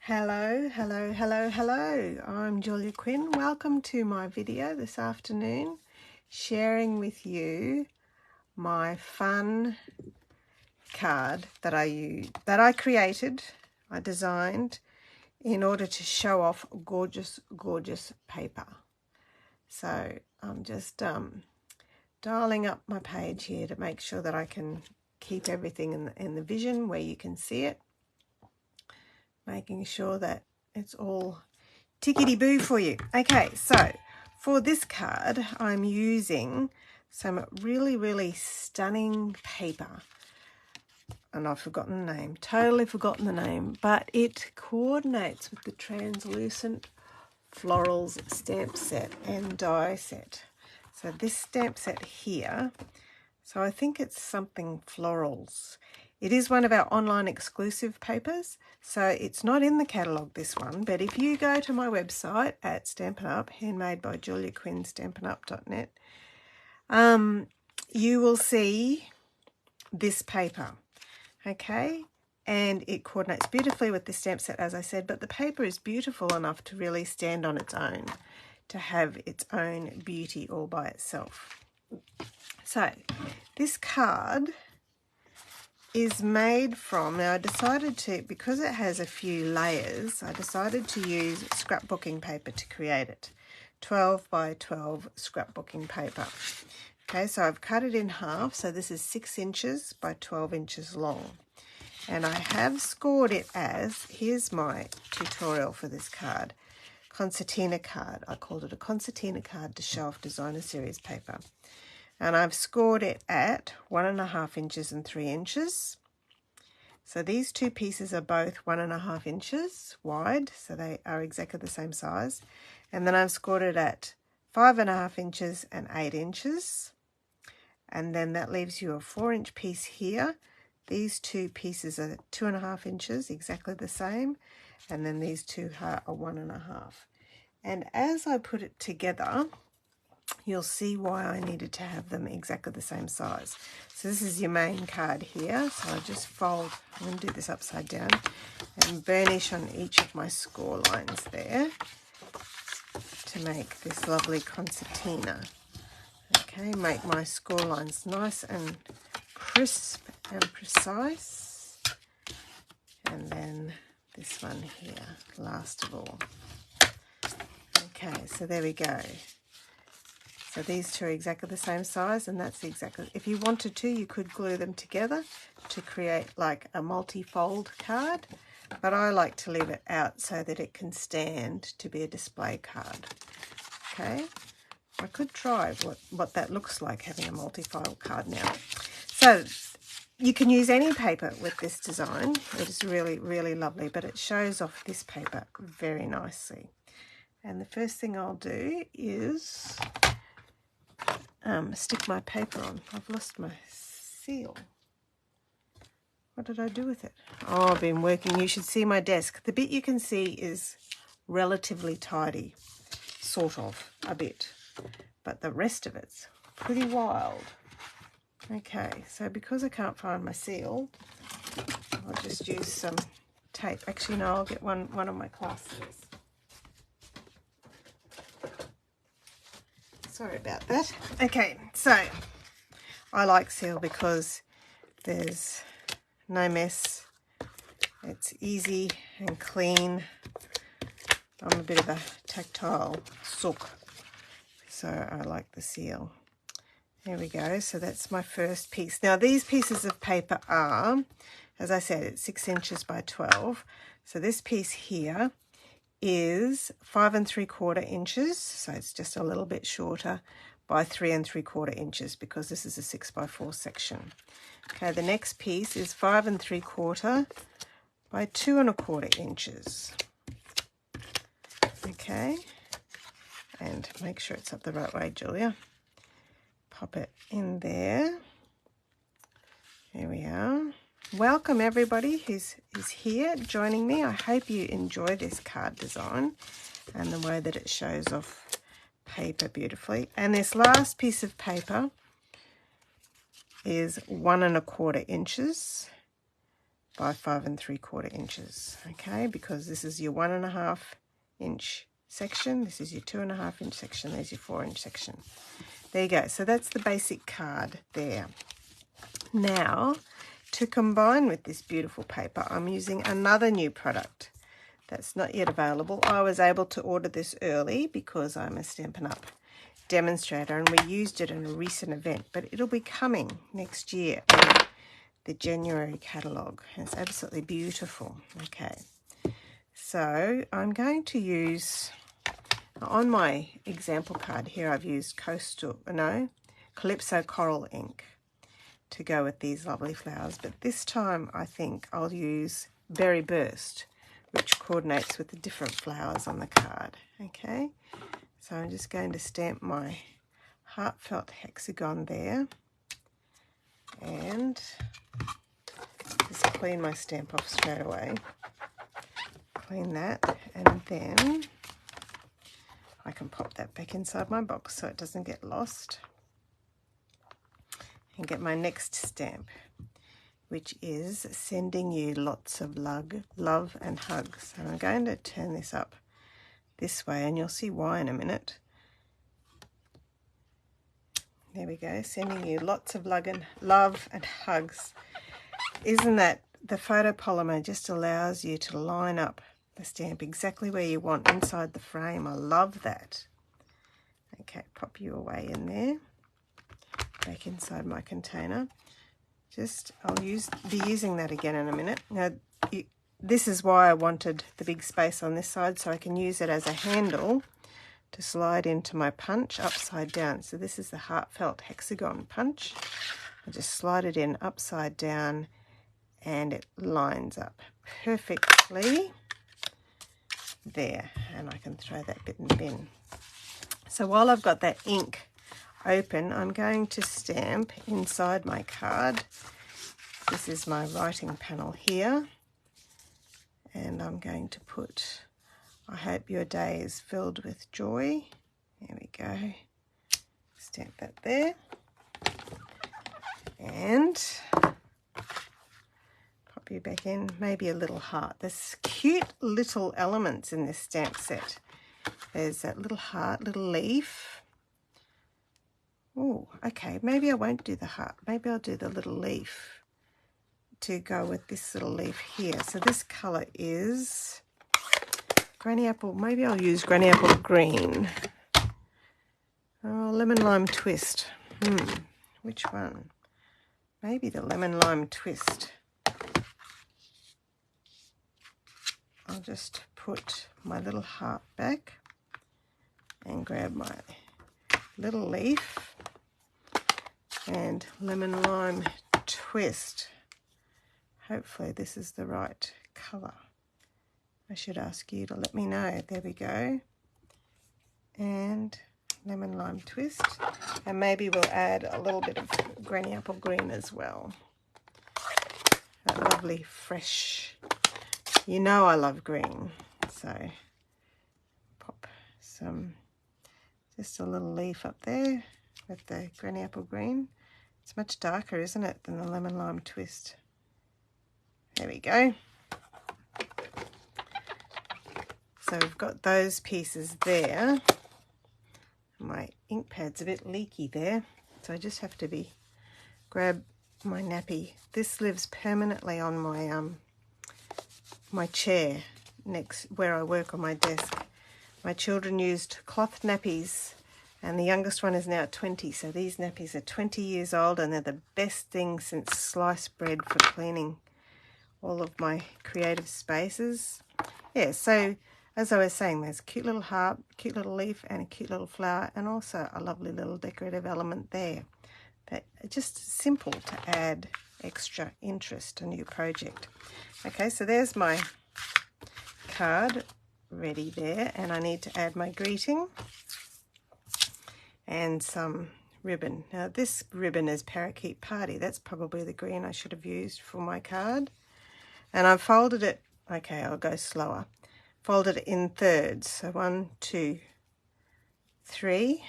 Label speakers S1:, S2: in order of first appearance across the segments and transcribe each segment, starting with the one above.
S1: Hello, hello, hello, hello. I'm Julia Quinn. Welcome to my video this afternoon, sharing with you my fun card that I created, I designed in order to show off gorgeous, gorgeous paper. So I'm just dialing up my page here to make sure that I can keep everything in the vision where you can see it. Making sure that it's all tickety-boo for you. Okay, so for this card, I'm using some really, really stunning paper. And I've forgotten the name, totally forgotten the name, but it coordinates with the translucent florals stamp set and die set. So this stamp set here, so I think it's something florals. It is one of our online exclusive papers, so it's not in the catalogue, this one, but if you go to my website at Stampin Up, Handmade by Julia Quinn, stampinup.net, you will see this paper, okay? And it coordinates beautifully with the stamp set, as I said, but the paper is beautiful enough to really stand on its own, to have its own beauty all by itself. So this card is made from, now I decided to, because it has a few layers, I decided to use scrapbooking paper to create it. 12 by 12 scrapbooking paper. Okay, so I've cut it in half, so this is 6 inches by 12 inches long. And I have scored it as, here's my tutorial for this card, concertina card. I called it a concertina card to show off designer series paper. And I've scored it at 1.5 inches and 3 inches. So these two pieces are both 1.5 inches wide, so they are exactly the same size. And then I've scored it at 5.5 inches and 8 inches. And then that leaves you a 4-inch piece here. These two pieces are 2.5 inches, exactly the same. And then these two are 1.5. And as I put it together, you'll see why I needed to have them exactly the same size. So this is your main card here. So I just fold, I'm going to do this upside down, and burnish on each of my score lines there to make this lovely concertina. Okay, make my score lines nice and crisp and precise. And then this one here, last of all. Okay, so there we go. So these two are exactly the same size, and that's exactly, if you wanted to, you could glue them together to create like a multi-fold card, but I like to leave it out so that it can stand to be a display card. Okay, I could try what that looks like, having a multi-fold card now. So you can use any paper with this design. It is really, really lovely, but it shows off this paper very nicely. And the first thing I'll do is stick my paper on. I've lost my seal. What did I do with it? Oh, I've been working. You should see my desk. The bit you can see is relatively tidy, sort of, a bit. But the rest of it's pretty wild. Okay, so because I can't find my seal, I'll just use some tape. Actually, no, I'll get one of my classes. Sorry about that. Okay, so I like seal because there's no mess. It's easy and clean. I'm a bit of a tactile sook, so I like the seal. There we go. So that's my first piece. Now these pieces of paper are, as I said, it's 6 inches by 12. So this piece here is 5 3/4 inches, so it's just a little bit shorter, by 3 3/4 inches, because this is a 6 by 4 section. Okay, the next piece is 5 3/4 by 2 1/4 inches. Okay, and make sure it's up the right way, Julia. Pop it in there. There we are. Welcome everybody who's here joining me. I hope you enjoy this card design and the way that it shows off paper beautifully. And this last piece of paper is 1 1/4 inches 5, 5 3/4 inches, okay, because this is your 1.5 inch section, this is your 2.5 inch section, there's your 4 inch section. There you go. So that's the basic card there. Now, to combine with this beautiful paper, I'm using another new product that's not yet available. I was able to order this early because I'm a Stampin' Up demonstrator and we used it in a recent event, but it'll be coming next year in the January catalogue. It's absolutely beautiful. Okay, so I'm going to use, on my example card here, I've used Calypso Coral ink to go with these lovely flowers, but this time I think I'll use Berry Burst, which coordinates with the different flowers on the card. Okay, so I'm just going to stamp my heartfelt hexagon there and just clean my stamp off straight away. Clean that, and then I can pop that back inside my box so it doesn't get lost. And get my next stamp, which is sending you lots of love and hugs. And I'm going to turn this up this way, and you'll see why in a minute. There we go, sending you lots of love and hugs. Isn't that, the photopolymer just allows you to line up the stamp exactly where you want inside the frame. I love that. Okay, pop you away in there. Back inside my container. I'll be using that again in a minute. Now, this is why I wanted the big space on this side, so I can use it as a handle to slide into my punch upside down. So this is the heartfelt hexagon punch. I just slide it in upside down and it lines up perfectly there, and I can throw that bit in the bin. So while I've got that ink open, I'm going to stamp inside my card. This is my writing panel here, and I'm going to put, I hope your day is filled with joy. There we go. Stamp that there, and pop you back in. Maybe a little heart. There's cute little elements in this stamp set. There's that little heart, little leaf. Oh, okay, maybe I won't do the heart. Maybe I'll do the little leaf to go with this little leaf here. So this colour is Granny Apple. Maybe I'll use Granny Apple Green. Oh, Lemon Lime Twist. Which one? Maybe the Lemon Lime Twist. I'll just put my little heart back and grab my little leaf and Lemon Lime Twist. Hopefully this is the right colour. I should ask you to let me know. There we go. And Lemon Lime Twist. And maybe we'll add a little bit of Granny Apple Green as well. That lovely fresh, you know I love green. So pop some, just a little leaf up there with the Granny Apple Green. It's much darker, isn't it, than the Lemon Lime Twist. There we go. So we've got those pieces there. My ink pad's a bit leaky there, so I just have to grab my nappy. This lives permanently on my my chair next where I work on my desk. My children used cloth nappies, and the youngest one is now 20, so these nappies are 20 years old, and they're the best thing since sliced bread for cleaning all of my creative spaces. Yeah, so as I was saying, there's a cute little heart, cute little leaf, and a cute little flower, and also a lovely little decorative element there. But just simple to add extra interest in your project. Okay, so there's my card ready there, and I need to add my greeting and some ribbon. Now this ribbon is Parakeet Party. That's probably the green I should have used for my card. And I've folded it, okay, I'll go slower. Folded it in thirds. So 1, 2, 3.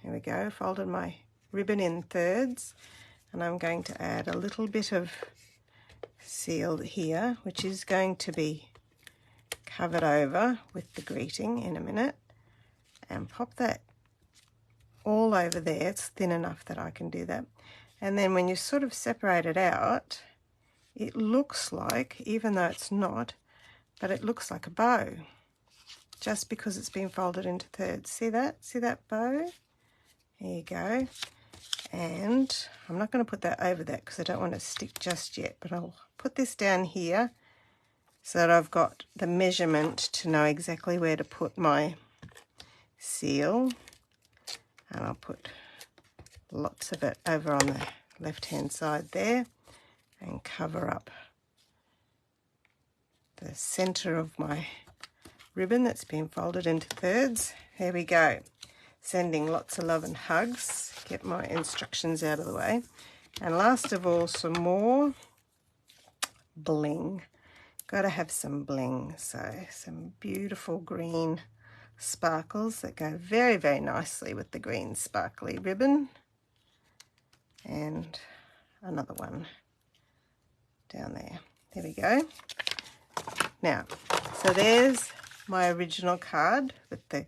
S1: Here we go. Folded my ribbon in thirds. And I'm going to add a little bit of sealed here, which is going to be covered over with the greeting in a minute, and pop that all over there. It's thin enough that I can do that. And then when you sort of separate it out, it looks like, even though it's not, but it looks like a bow, just because it's been folded into thirds. See that? See that bow? There you go. And I'm not going to put that over that because I don't want to stick just yet, but I'll put this down here so that I've got the measurement to know exactly where to put my seal. And I'll put lots of it over on the left hand side there and cover up the center of my ribbon that's been folded into thirds. There we go. Sending lots of love and hugs. Get my instructions out of the way. And last of all, some more bling. Got to have some bling. So some beautiful green sparkles that go very, very nicely with the green sparkly ribbon. And another one down there. There we go. Now, so there's my original card with the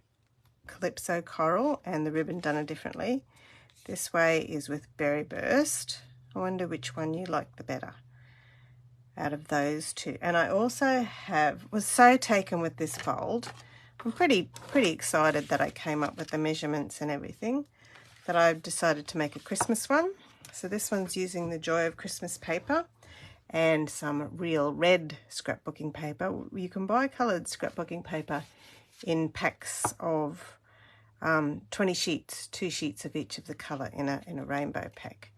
S1: Calypso coral and the ribbon done differently. This way is with Berry Burst. I wonder which one you like the better out of those two. And I also was so taken with this fold. I'm pretty excited that I came up with the measurements and everything, that I've decided to make a Christmas one. So this one's using the Joy of Christmas paper and some real red scrapbooking paper. You can buy coloured scrapbooking paper in packs of 20 sheets, 2 sheets of each of the colour in a rainbow pack.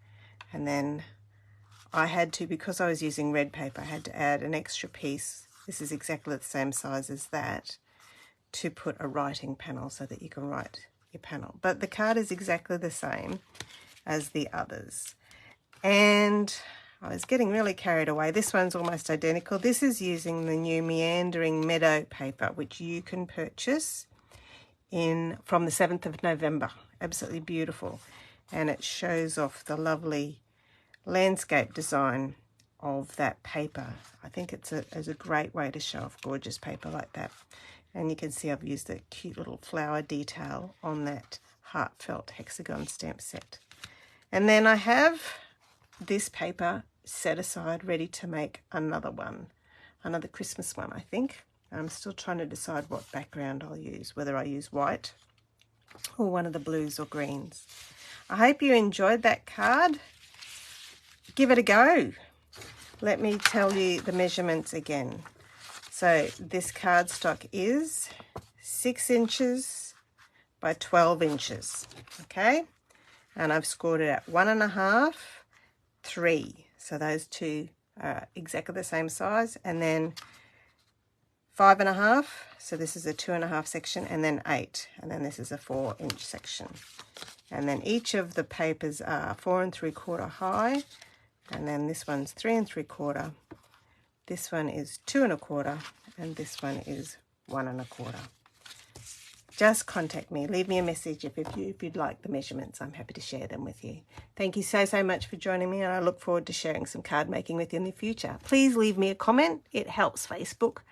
S1: And then I had to, because I was using red paper, I had to add an extra piece. This is exactly the same size as that, to put a writing panel so that you can write your panel. But the card is exactly the same as the others. And I was getting really carried away. This one's almost identical. This is using the new Meandering Meadow paper, which you can purchase from the 7th of November. Absolutely beautiful. And it shows off the lovely landscape design of that paper. I think it's a great way to show off gorgeous paper like that. And you can see I've used a cute little flower detail on that heartfelt hexagon stamp set. And then I have this paper set aside ready to make another one, another Christmas one, I think. I'm still trying to decide what background I'll use, whether I use white or one of the blues or greens. I hope you enjoyed that card. Give it a go. Let me tell you the measurements again. So this cardstock is 6 inches by 12 inches, okay? And I've scored it at 1.5, 3. So those two are exactly the same size. And then 5.5, so this is a 2.5 section, and then 8, and then this is a 4-inch section. And then each of the papers are 4 3/4 high, and then this one's 3 3/4. This one is 2 1/4, and this one is 1 1/4. Just contact me. Leave me a message if you'd like the measurements. I'm happy to share them with you. Thank you so much for joining me, and I look forward to sharing some card making with you in the future. Please leave me a comment. It helps Facebook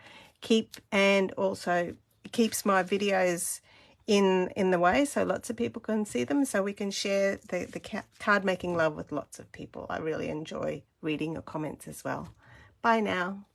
S1: and also keeps my videos in the way so lots of people can see them, so we can share the card making love with lots of people. I really enjoy reading your comments as well. Bye now.